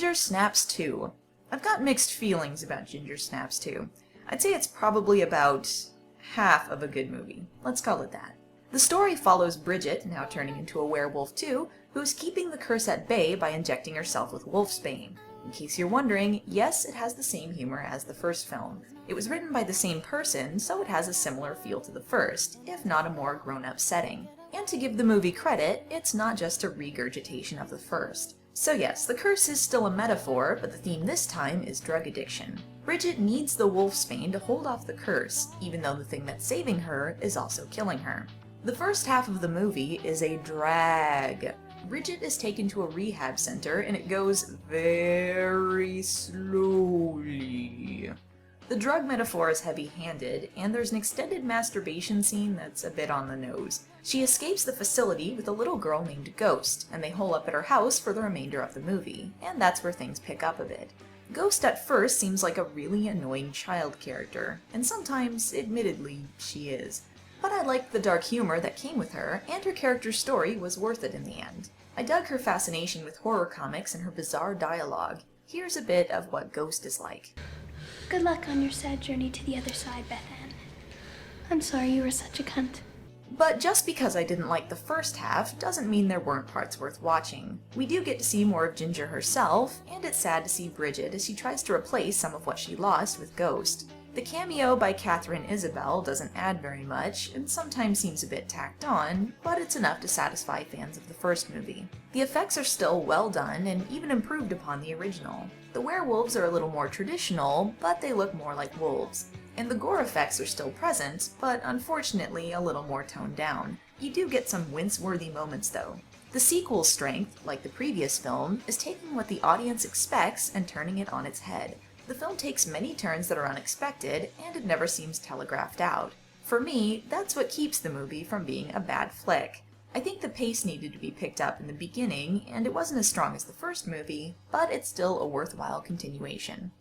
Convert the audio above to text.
Ginger Snaps 2. I've got mixed feelings about Ginger Snaps 2. I'd say it's probably about half of a good movie. Let's call it that. The story follows Bridget, now turning into a werewolf too, who's keeping the curse at bay by injecting herself with wolfsbane. In case you're wondering, yes, it has the same humor as the first film. It was written by the same person, so it has a similar feel to the first, if not a more grown-up setting. And to give the movie credit, it's not just a regurgitation of the first. So yes, the curse is still a metaphor, but the theme this time is drug addiction. Bridget needs the wolfsbane to hold off the curse, even though the thing that's saving her is also killing her. The first half of the movie is a drag. Bridget is taken to a rehab center and it goes very slowly. The drug metaphor is heavy-handed, and there's an extended masturbation scene that's a bit on the nose. She escapes the facility with a little girl named Ghost, and they hole up at her house for the remainder of the movie, and that's where things pick up a bit. Ghost at first seems like a really annoying child character, and sometimes, admittedly, she is. But I liked the dark humor that came with her, and her character's story was worth it in the end. I dug her fascination with horror comics and her bizarre dialogue. Here's a bit of what Ghost is like. Good luck on your sad journey to the other side, Beth Ann. I'm sorry you were such a cunt. But just because I didn't like the first half doesn't mean there weren't parts worth watching. We do get to see more of Ginger herself, and it's sad to see Bridget as she tries to replace some of what she lost with Ghost. The cameo by Catherine Isabel doesn't add very much, and sometimes seems a bit tacked on, but it's enough to satisfy fans of the first movie. The effects are still well done and even improved upon the original. The werewolves are a little more traditional, but they look more like wolves. And the gore effects are still present, but unfortunately a little more toned down. You do get some wince-worthy moments though. The sequel's strength, like the previous film, is taking what the audience expects and turning it on its head. The film takes many turns that are unexpected, and it never seems telegraphed out. For me, that's what keeps the movie from being a bad flick. I think the pace needed to be picked up in the beginning, and it wasn't as strong as the first movie, but it's still a worthwhile continuation.